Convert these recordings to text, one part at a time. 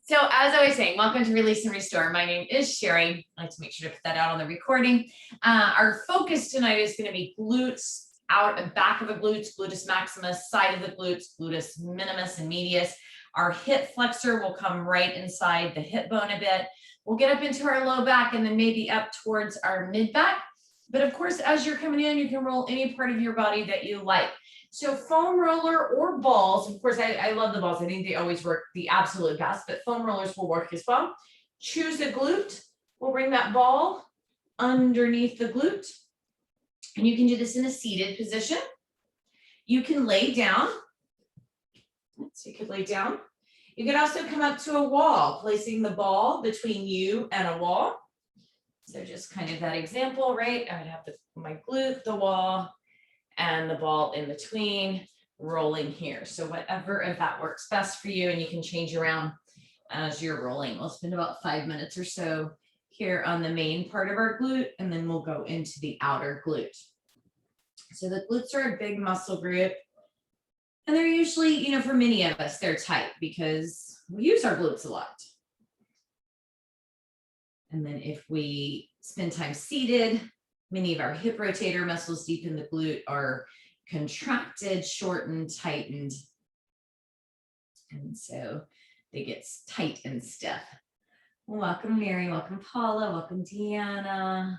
So as I was saying, welcome to Release and Restore. My name is Sherry. I like to make sure to put that out on the recording. Our focus tonight is going to be glutes, out and back of the glutes, gluteus maximus, side of the glutes, gluteus minimus and medius. Our hip flexor will come right inside the hip bone a bit. We'll get up into our low back and then maybe up towards our mid back. But of course, as you're coming in, you can roll any part of your body that you like. So foam roller or balls, of course, I love the balls. I think they always work the absolute best, but foam rollers will work as well. Choose a glute. We'll bring that ball underneath the glute. And you can do this in a seated position. You can lay down. So you could lay down. You could also come up to a wall, placing the ball between you and a wall. So just kind of that example, right? I would have my glute, the wall, and the ball in between, rolling here. So whatever, if that works best for you, and you can change around as you're rolling. We'll spend about 5 minutes or so here on the main part of our glute, and then we'll go into the outer glute. So the glutes are a big muscle group, and they're usually, for many of us, they're tight because we use our glutes a lot. And then if we spend time seated, many of our hip rotator muscles deep in the glute are contracted, shortened, tightened. And so they get tight and stiff. Welcome, Mary. Welcome, Paula. Welcome, Deanna.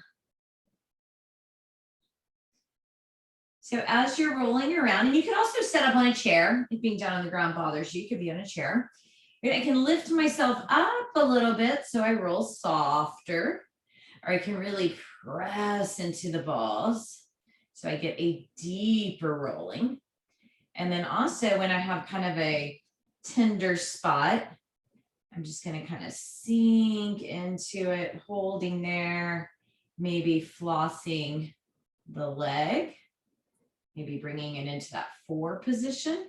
So as you're rolling around, and you can also set up on a chair. If being down on the ground bothers you, you could be on a chair. And I can lift myself up a little bit so I roll softer. Or I can really press into the balls so I get a deeper rolling. And then also when I have kind of a tender spot, I'm just going to kind of sink into it, holding there, maybe flossing the leg, maybe bringing it into that 4 position.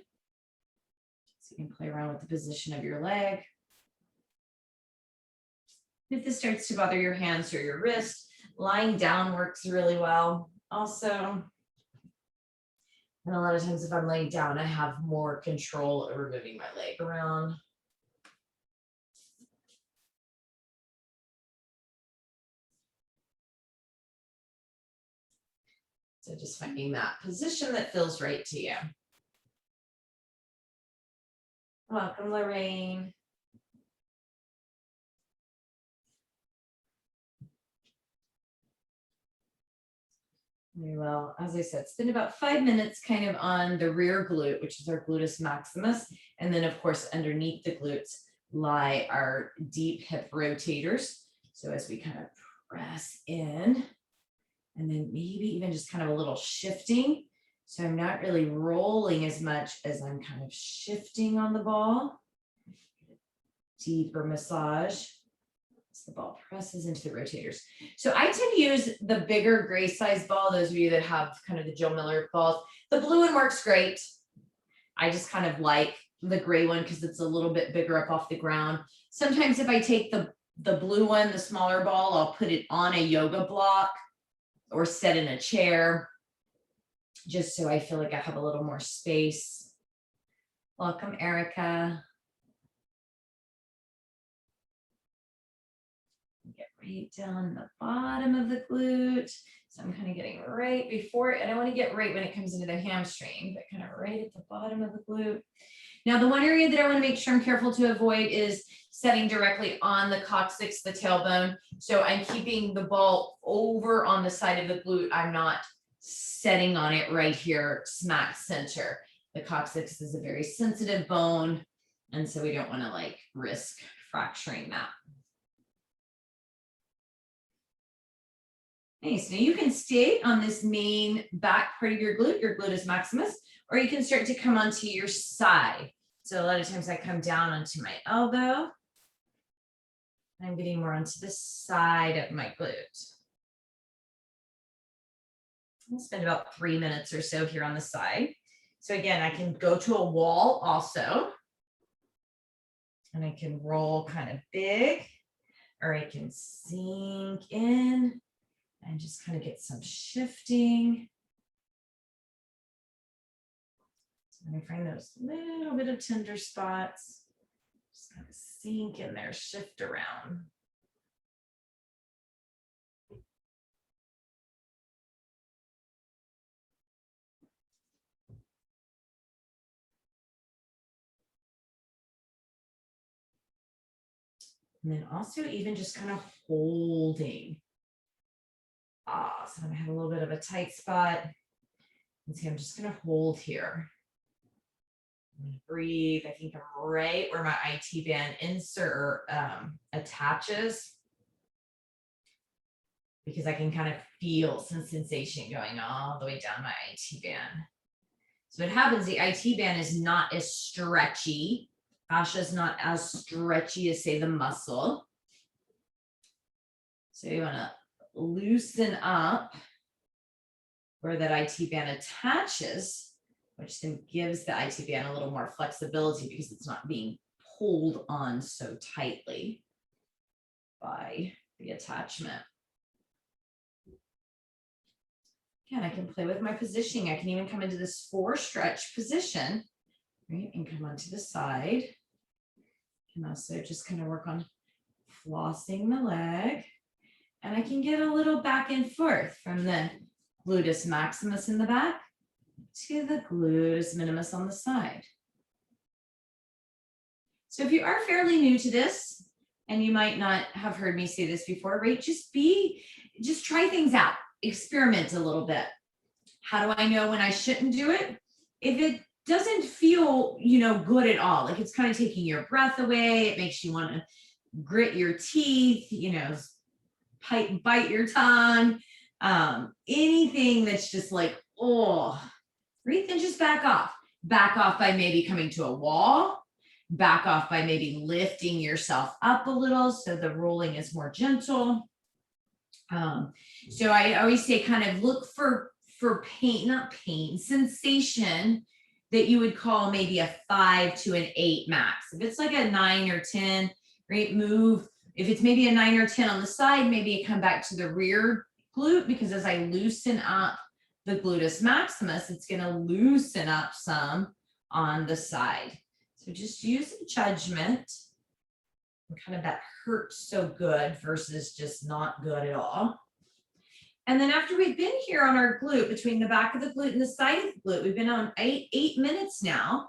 So you can play around with the position of your leg. If this starts to bother your hands or your wrist, lying down works really well also. And a lot of times if I'm laying down, I have more control over moving my leg around. So just finding that position that feels right to you. Welcome, Lorraine. Very well. As I said, spend about 5 minutes kind of on the rear glute, which is our gluteus maximus. And then of course, underneath the glutes lie our deep hip rotators. So as we kind of press in, and then maybe even just kind of a little shifting. So I'm not really rolling as much as I'm kind of shifting on the ball. Deeper massage. The ball presses into the rotators. So I tend to use the bigger gray size ball. Those of you that have kind of the Joe Miller balls, the blue one works great. I just kind of like the gray one because it's a little bit bigger up off the ground. Sometimes if I take the blue one, the smaller ball, I'll put it on a yoga block or set in a chair, just so I feel like I have a little more space. Welcome, Erica. Get right down the bottom of the glute. So I'm kind of getting right before it. I don't want to get right when it comes into the hamstring, but kind of right at the bottom of the glute. Now, the one area that I want to make sure I'm careful to avoid is setting directly on the coccyx, the tailbone. So I'm keeping the ball over on the side of the glute. I'm not setting on it right here, smack center. The coccyx is a very sensitive bone, and so we don't want to risk fracturing that. Nice. Now you can stay on this main back part of your gluteus maximus, or you can start to come onto your side. So a lot of times I come down onto my elbow. I'm getting more onto the side of my glute. I'll spend about 3 minutes or so here on the side. So again, I can go to a wall also, and I can roll kind of big, or I can sink in and just kind of get some shifting. So I'm going to find those little bit of tender spots. Just kind of sink in there, shift around. And then also even just kind of holding. So I'm gonna have a little bit of a tight spot. And see, I'm just gonna hold here. Breathe. I think I'm right where my IT band insert attaches, because I can kind of feel some sensation going all the way down my IT band. So what happens, the IT band is not as stretchy. Fascia is not as stretchy as, say, the muscle. So you want to loosen up where that IT band attaches, which then gives the IT band a little more flexibility because it's not being pulled on so tightly by the attachment. Again, I can play with my positioning. I can even come into this 4 stretch position, right? And come onto the side. And also just kind of work on flossing the leg. And I can get a little back and forth from the gluteus maximus in the back to the gluteus minimus on the side. So if you are fairly new to this, and you might not have heard me say this before, right? Just try things out, experiment a little bit. How do I know when I shouldn't do it? If it doesn't feel, good at all, like it's kind of taking your breath away, it makes you want to grit your teeth, bite your tongue, anything that's just like, oh, right, then just back off. Back off by maybe coming to a wall, back off by maybe lifting yourself up a little so the rolling is more gentle. So I always say kind of look for pain, not pain, sensation that you would call maybe a 5 to an 8 max. If it's like a 9 or 10, right, move. If it's maybe a 9 or 10 on the side, maybe you come back to the rear glute, because as I loosen up the gluteus maximus, it's going to loosen up some on the side. So just use judgment, and kind of that hurts so good versus just not good at all. And then after we've been here on our glute, between the back of the glute and the side of the glute, we've been on 8 minutes now.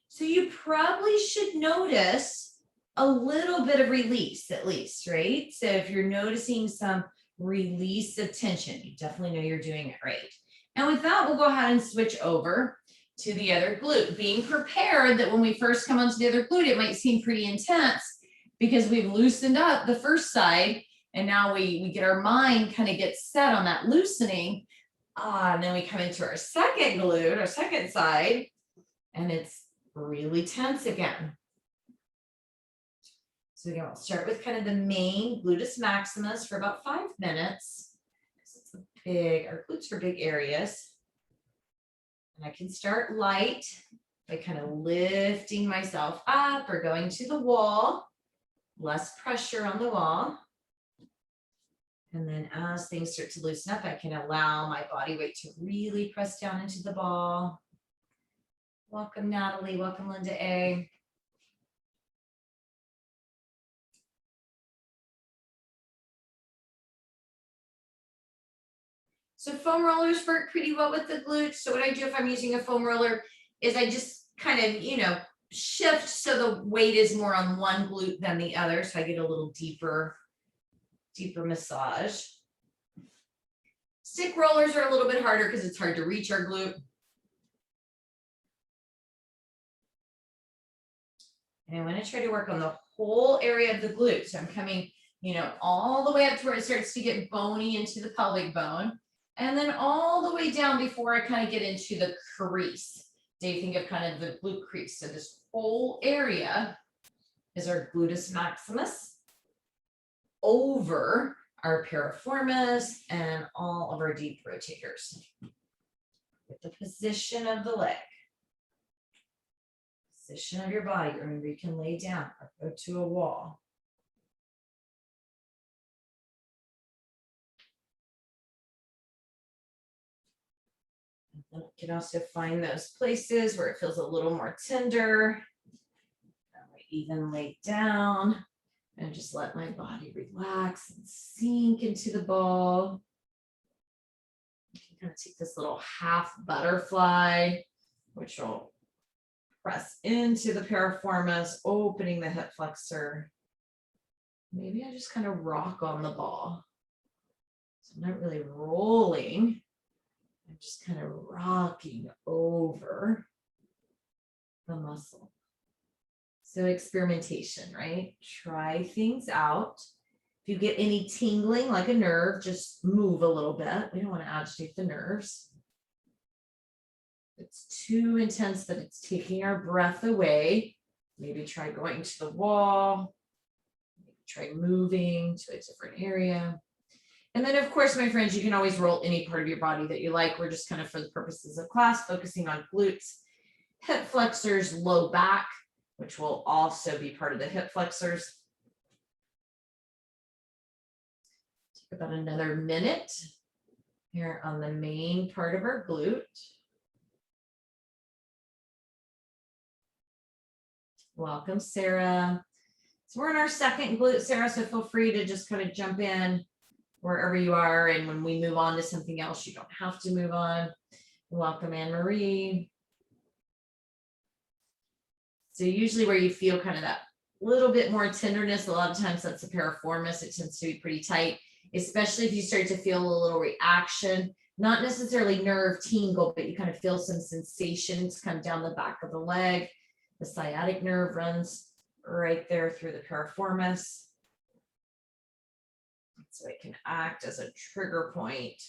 So you probably should notice a little bit of release at least, right? So if you're noticing some release of tension, you definitely know you're doing it right. And with that, we'll go ahead and switch over to the other glute, being prepared that when we first come onto the other glute, it might seem pretty intense because we've loosened up the first side. And now we get our mind kind of gets set on that loosening. And then we come into our second glute, our second side, and it's really tense again. So again, we'll start with kind of the main gluteus maximus for about 5 minutes. It's our glutes are big areas. And I can start light by kind of lifting myself up or going to the wall, less pressure on the wall. And then as things start to loosen up, I can allow my body weight to really press down into the ball. Welcome, Natalie. Welcome, Linda A. So foam rollers work pretty well with the glutes. So what I do if I'm using a foam roller is I just kind of, shift so the weight is more on one glute than the other. So I get a little deeper massage. Stick rollers are a little bit harder because it's hard to reach our glute. And I want to try to work on the whole area of the glute. So I'm coming, all the way up to where it starts to get bony into the pelvic bone. And then all the way down before I kind of get into the crease. So you think of kind of the glute crease. So this whole area is our gluteus maximus over our piriformis and all of our deep rotators. With the position of the leg. Position of your body. Remember, you can lay down or go to a wall. And you can also find those places where it feels a little more tender. Right even lay down and just let my body relax and sink into the ball. You can kind of take this little half butterfly, which will press into the piriformis, opening the hip flexor. Maybe I just kind of rock on the ball. So I'm not really rolling. I'm just kind of rocking over the muscle. So experimentation, right? Try things out. If you get any tingling like a nerve, just move a little bit. We don't want to agitate the nerves. If it's too intense that it's taking our breath away, maybe try going to the wall. Maybe try moving to a different area. And then, of course, my friends, you can always roll any part of your body that you like. We're just kind of, for the purposes of class, focusing on glutes, hip flexors, low back, which will also be part of the hip flexors. Take about another minute here on the main part of our glute. Welcome, Sarah. So we're in our second glute, Sarah, so feel free to just kind of jump in wherever you are. And when we move on to something else, you don't have to move on. Welcome, Anne-Marie. So usually where you feel kind of that little bit more tenderness, a lot of times that's the piriformis. It tends to be pretty tight, especially if you start to feel a little reaction, not necessarily nerve tingle, but you kind of feel some sensations come down the back of the leg. The sciatic nerve runs right there through the piriformis. So it can act as a trigger point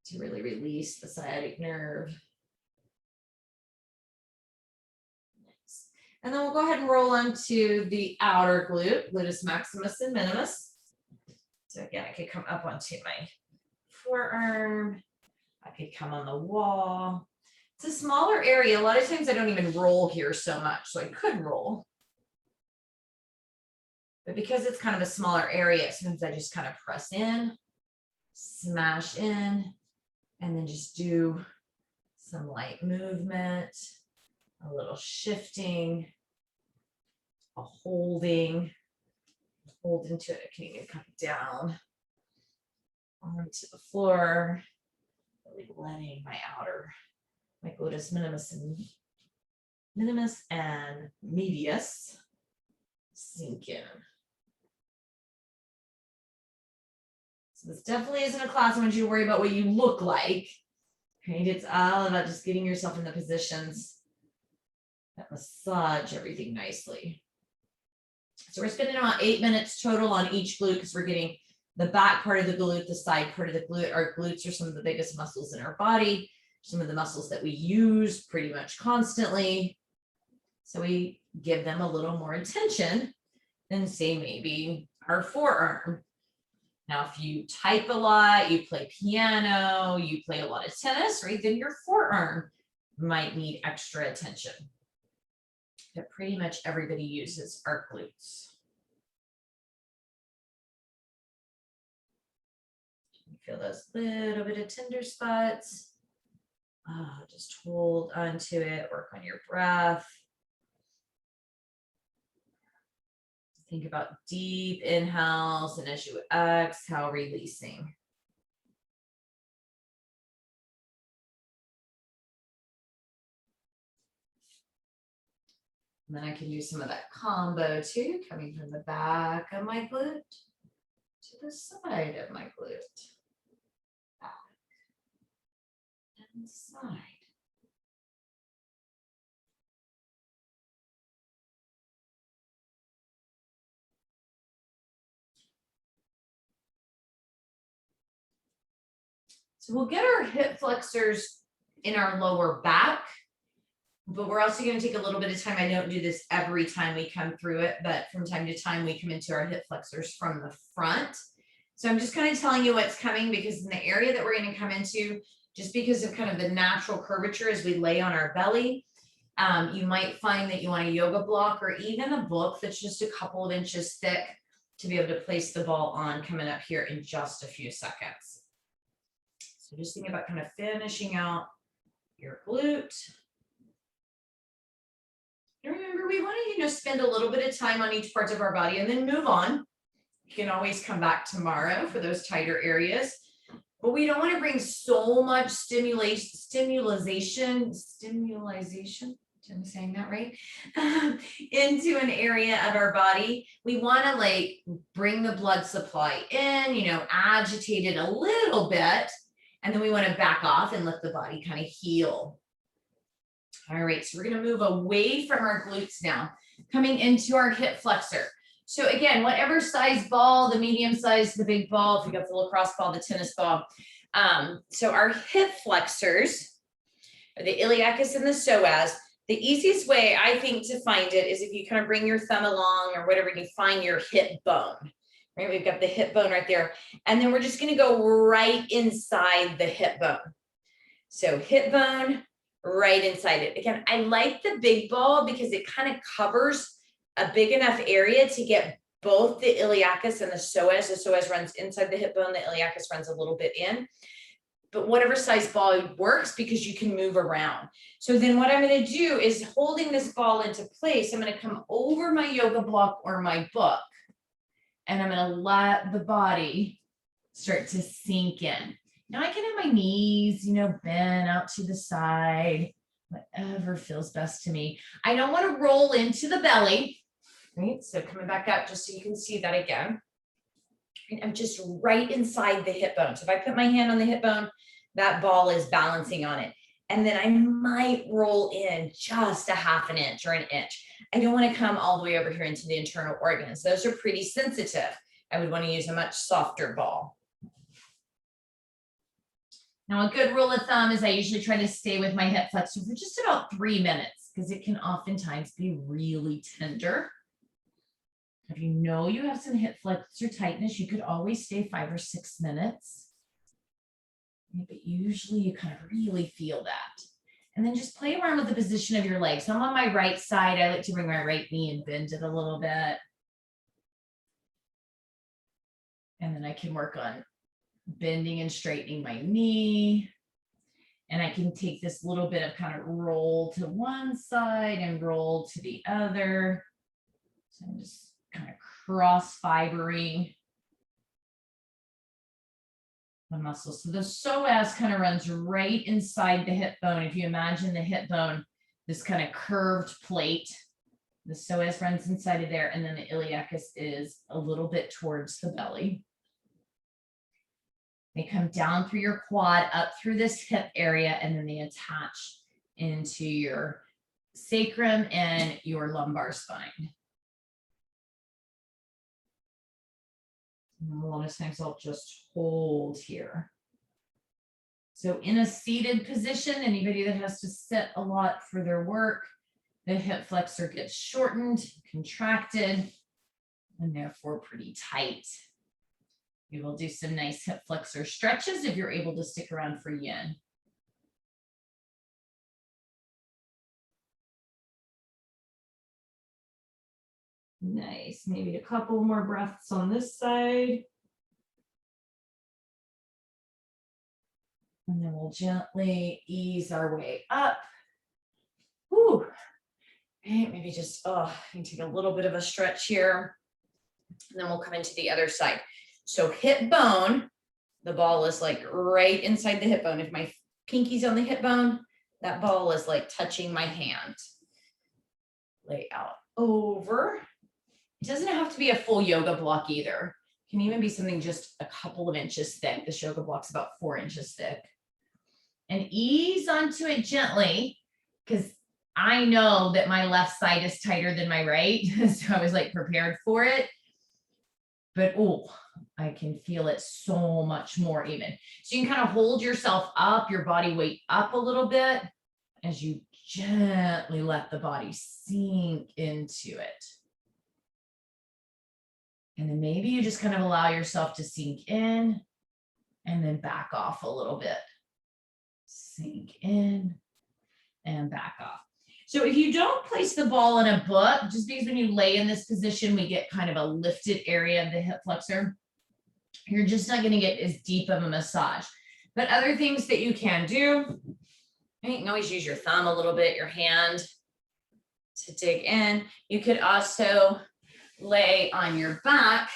to really release the sciatic nerve. Nice. And then we'll go ahead and roll onto the outer glute, gluteus maximus and minimus. So again, I could come up onto my forearm. I could come on the wall. It's a smaller area. A lot of times I don't even roll here so much, so I could roll. But because it's kind of a smaller area, sometimes I just kind of press in, smash in, and then just do some light movement, a little shifting, a holding, hold into it. I can even come down onto the floor, really letting my gluteus minimus and medius sink in. So this definitely isn't a class I want you to worry about what you look like. Right? It's all about just getting yourself in the positions that massage everything nicely. So we're spending about 8 minutes total on each glute because we're getting the back part of the glute, the side part of the glute. Our glutes are some of the biggest muscles in our body, some of the muscles that we use pretty much constantly. So we give them a little more attention than, say, maybe our forearm. Now, if you type a lot, you play piano, you play a lot of tennis, right, then your forearm might need extra attention. But pretty much everybody uses our glutes. You feel those little bit of tender spots. Just hold onto it, work on your breath. Think about deep inhales, and as you exhale, releasing. And then I can do some of that combo too, coming from the back of my glute to the side of my glute. Back and side. So we'll get our hip flexors in our lower back, but we're also going to take a little bit of time. I don't do this every time we come through it, but from time to time we come into our hip flexors from the front. So I'm just kind of telling you what's coming, because in the area that we're going to come into, just because of kind of the natural curvature as we lay on our belly, you might find that you want a yoga block or even a book that's just a couple of inches thick to be able to place the ball on, coming up here in just a few seconds. So just think about kind of finishing out your glute. And remember, we want to, spend a little bit of time on each part of our body and then move on. You can always come back tomorrow for those tighter areas. But we don't want to bring so much stimulation, am I saying that right? Into an area of our body. We want to like bring the blood supply in, agitate it a little bit. And then we want to back off and let the body kind of heal. All right, so we're going to move away from our glutes now, coming into our hip flexor. So again, whatever size ball, the medium size, the big ball, if we got the lacrosse ball, the tennis ball. So our hip flexors are the iliacus and the psoas. The easiest way I think to find it is if you kind of bring your thumb along or whatever, and you find your hip bone, right? We've got the hip bone right there. And then we're just going to go right inside the hip bone. So hip bone, right inside it. Again, I like the big ball because it kind of covers a big enough area to get both the iliacus and the psoas. The psoas runs inside the hip bone, the iliacus runs a little bit in. But whatever size ball works because you can move around. So then what I'm going to do is holding this ball into place, I'm going to come over my yoga block or my book, and I'm going to let the body start to sink in. Now I can have my knees, bend out to the side, whatever feels best to me. I don't want to roll into the belly. Right, so coming back up just so you can see that again. And I'm just right inside the hip bone. So if I put my hand on the hip bone, that ball is balancing on it. And then I might roll in just a half an inch or an inch. I don't want to come all the way over here into the internal organs. Those are pretty sensitive. I would want to use a much softer ball. Now, a good rule of thumb is I usually try to stay with my hip flexor for just about 3 minutes because it can oftentimes be really tender. If you know you have some hip flexor tightness, you could always stay 5 or 6 minutes. But usually you kind of really feel that. And then just play around with the position of your legs. So I'm on my right side. I like to bring my right knee and bend it a little bit. And then I can work on bending and straightening my knee. And I can take this little bit of kind of roll to one side and roll to the other. So I'm just kind of cross fibering the muscle. So the psoas kind of runs right inside the hip bone. If you imagine the hip bone, this kind of curved plate, the psoas runs inside of there, and then the iliacus is a little bit towards the belly. They come down through your quad, up through this hip area, and then they attach into your sacrum and your lumbar spine. And a lot of times I'll just hold here. So in a seated position, anybody that has to sit a lot for their work, the hip flexor gets shortened, contracted, and therefore pretty tight. We will do some nice hip flexor stretches if you're able to stick around for yin. Nice, maybe a couple more breaths on this side. And then we'll gently ease our way up. Whew. Okay, maybe just, you can take a little bit of a stretch here. And then we'll come into the other side. So hip bone, the ball is like right inside the hip bone. If my pinky's on the hip bone, that ball is like touching my hand. Lay out over. It doesn't have to be a full yoga block either. It can even be something just a couple of inches thick. This yoga block's about 4 inches thick. And ease onto it gently, because I know that my left side is tighter than my right. So I was like prepared for it. But I can feel it so much more even. So you can kind of hold yourself up, your body weight up a little bit as you gently let the body sink into it. And then maybe you just kind of allow yourself to sink in and then back off a little bit. Sink in and back off. So if you don't place the ball in a book, just because when you lay in this position, we get kind of a lifted area of the hip flexor, you're just not going to get as deep of a massage. But other things that you can do, you can always use your thumb a little bit, your hand. to dig in. You could also lay on your back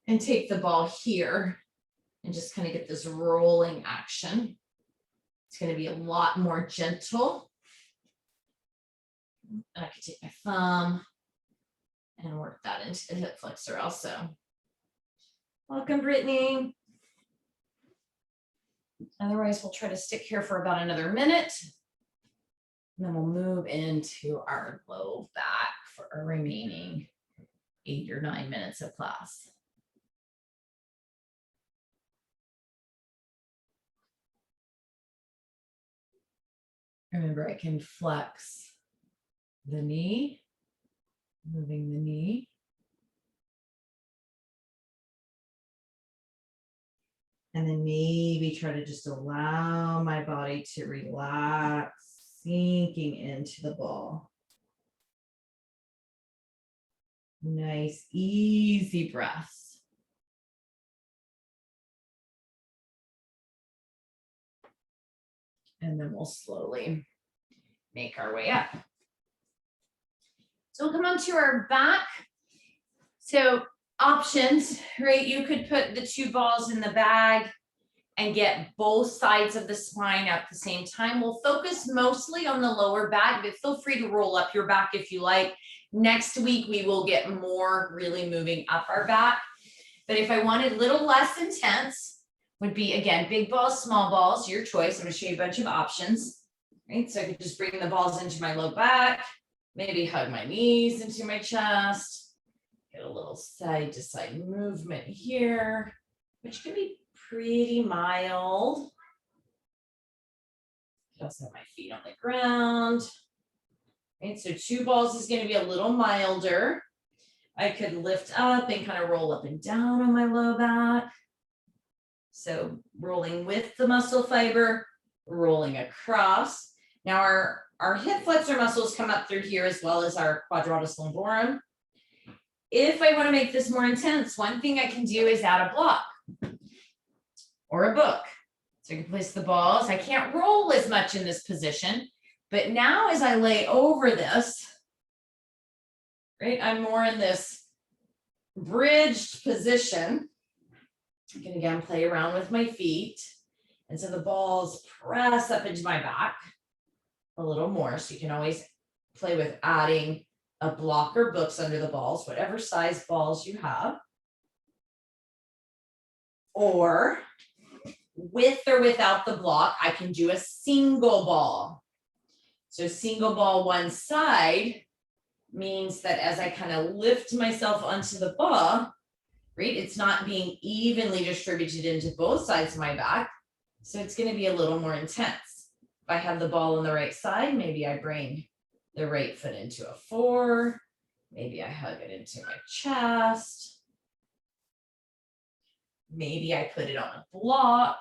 and take the ball here and just kind of get this rolling action. It's going to be a lot more gentle. And I could take my thumb and work that into the hip flexor also. Welcome, Brittany. Otherwise, we'll try to stick here for about another minute. And then we'll move into our low back for our remaining 8 or 9 minutes of class. Remember, I can flex the knee, moving the knee. And then maybe try to just allow my body to relax, sinking into the ball. Nice, easy breaths. And then we'll slowly make our way up. So we'll come onto our back. So options, right? You could put the 2 balls in the bag and get both sides of the spine at the same time. We'll focus mostly on the lower back, but feel free to roll up your back if you like. Next week, we will get more really moving up our back. But if I wanted a little less intense, would be, again, big balls, small balls, your choice. I'm going to show you a bunch of options, right? So I could just bring the balls into my low back, maybe hug my knees into my chest, get a little side to side movement here, which can be pretty mild. I also have my feet on the ground. Right, so 2 balls is going to be a little milder. I could lift up and kind of roll up and down on my low back. So rolling with the muscle fiber, rolling across. Now our hip flexor muscles come up through here as well as our quadratus lumborum. If I want to make this more intense, one thing I can do is add a block or a book. So I can place the balls. I can't roll as much in this position, but now as I lay over this, right, I'm more in this bridged position. I can again play around with my feet. And so the balls press up into my back a little more. So you can always play with adding a block or books under the balls, whatever size balls you have. Or with or without the block, I can do a single ball. So single ball one side means that as I kind of lift myself onto the ball, right, it's not being evenly distributed into both sides of my back. So it's going to be a little more intense. If I have the ball on the right side, maybe I bring the right foot into a 4. Maybe I hug it into my chest. Maybe I put it on a block,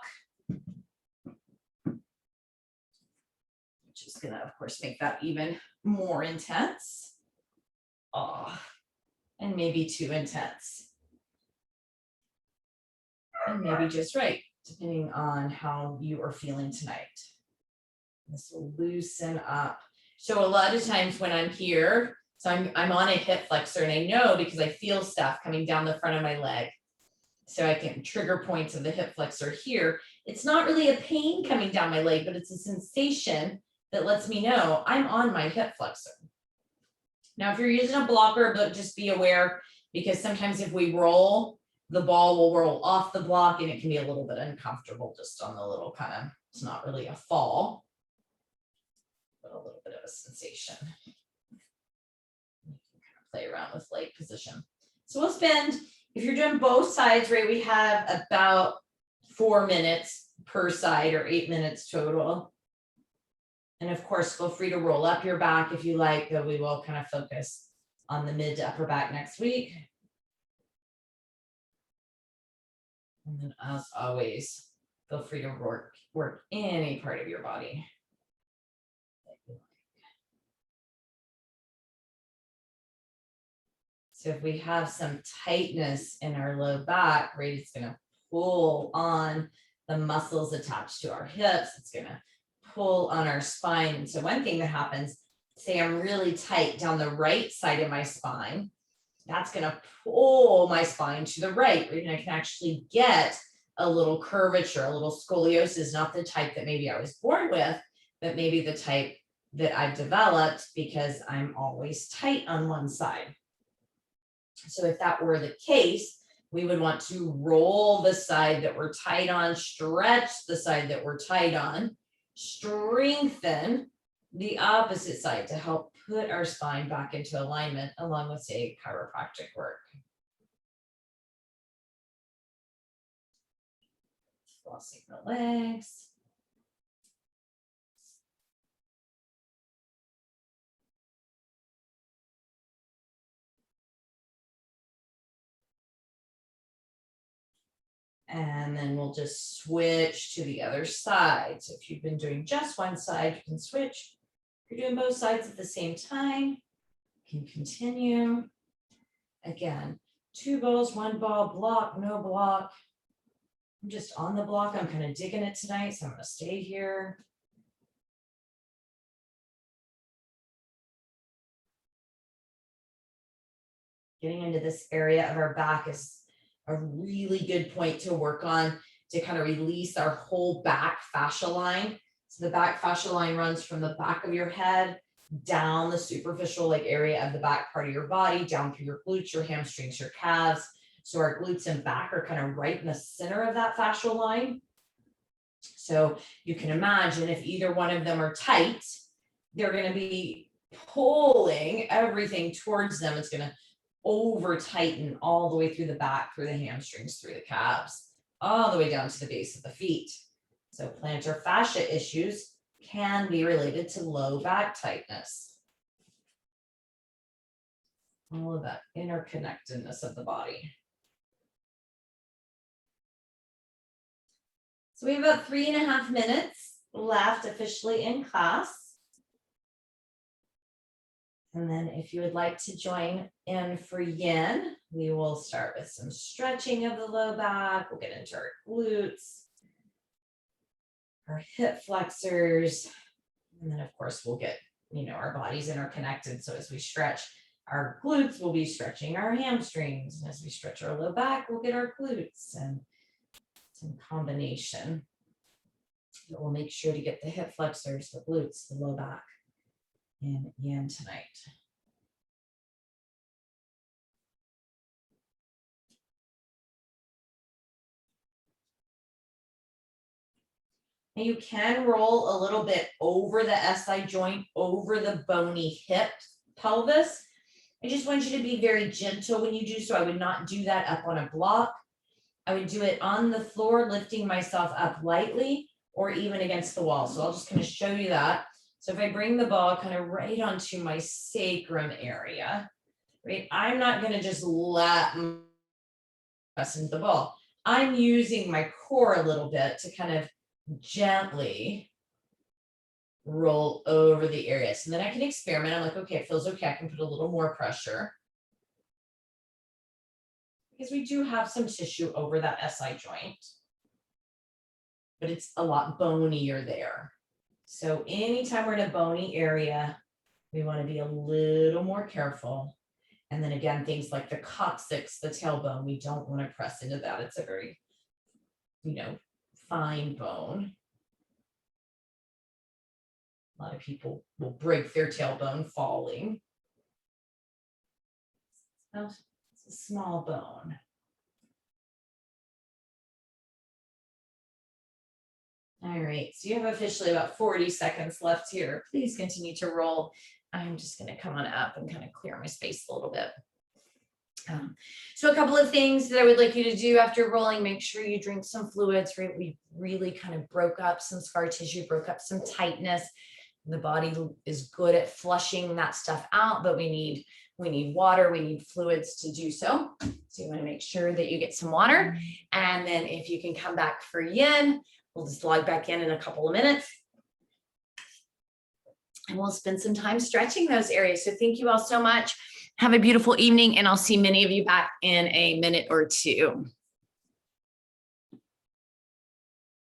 which is going to, of course, make that even more intense. Oh, and maybe too intense. And maybe just right, depending on how you are feeling tonight. This will loosen up. So a lot of times when I'm here, so I'm on a hip flexor and I know because I feel stuff coming down the front of my leg. So I can trigger points of the hip flexor here. It's not really a pain coming down my leg, but it's a sensation that lets me know I'm on my hip flexor. Now, if you're using a blocker, but just be aware, because sometimes if we roll, the ball will roll off the block and it can be a little bit uncomfortable just on the little kind of, it's not really a fall, but a little bit of a sensation. You can kind of play around with leg position. So we'll spend, if you're doing both sides, right, we have about 4 minutes per side or 8 minutes total. And of course, feel free to roll up your back if you like, though we will kind of focus on the mid to upper back next week. And then as always, feel free to work any part of your body. So if we have some tightness in our low back, right, it's going to pull on the muscles attached to our hips. It's going to pull on our spine. And so one thing that happens say I'm really tight down the right side of my spine, that's going to pull my spine to the right, and I can actually get a little curvature, a little scoliosis, not the type that maybe I was born with, but maybe the type that I've developed because I'm always tight on one side. So if that were the case, we would want to roll the side that we're tight on, stretch the side that we're tight on, strengthen the opposite side to help put our spine back into alignment, along with, say, chiropractic work. Flossing the legs. And then we'll just switch to the other side. So if you've been doing just one side, you can switch. If you're doing both sides at the same time, you can continue. Again, 2 balls, 1 ball, block, no block. I'm just on the block. I'm kind of digging it tonight, so I'm going to stay here. Getting into this area of our back is a really good point to work on to kind of release our whole back fascia line. So the back fascia line runs from the back of your head down the superficial area of the back part of your body, down through your glutes, your hamstrings, your calves. So our glutes and back are kind of right in the center of that fascial line. So you can imagine if either one of them are tight, they're going to be pulling everything towards them. It's going to over tighten all the way through the back, through the hamstrings, through the calves, all the way down to the base of the feet. So plantar fascia issues can be related to low back tightness. All of that interconnectedness of the body. So we have about 3.5 minutes left officially in class. And then if you would like to join in for yin, we will start with some stretching of the low back. We'll get into our glutes, our hip flexors, and then of course we'll get, our bodies interconnected. So as we stretch our glutes, we'll be stretching our hamstrings. And as we stretch our low back, we'll get our glutes, and some combination. But we'll make sure to get the hip flexors, the glutes, the low back in yin tonight. And you can roll a little bit over the SI joint, over the bony hip pelvis. I just want you to be very gentle when you do so. I would not do that up on a block. I would do it on the floor, lifting myself up lightly, or even against the wall. So I'll just kind of show you that. So if I bring the ball kind of right onto my sacrum area, right, I'm not going to just let press into the ball. I'm using my core a little bit to kind of gently roll over the area. So then I can experiment. I'm like, okay, it feels okay. I can put a little more pressure. Because we do have some tissue over that SI joint, but it's a lot bonier there. So anytime we're in a bony area, we want to be a little more careful. And then again, things like the coccyx, the tailbone, we don't want to press into that. It's a very, fine bone. A lot of people will break their tailbone falling. It's a small bone. All right, so you have officially about 40 seconds left here. Please continue to roll. I'm just going to come on up and kind of clear my space a little bit. So a couple of things that I would like you to do after rolling: make sure you drink some fluids, right? We really kind of broke up some scar tissue, broke up some tightness. The body is good at flushing that stuff out, but we need water, we need fluids to do so. So you want to make sure that you get some water. And then if you can come back for yin, we'll just log back in a couple of minutes. And we'll spend some time stretching those areas. So thank you all so much. Have a beautiful evening, and I'll see many of you back in a minute or two.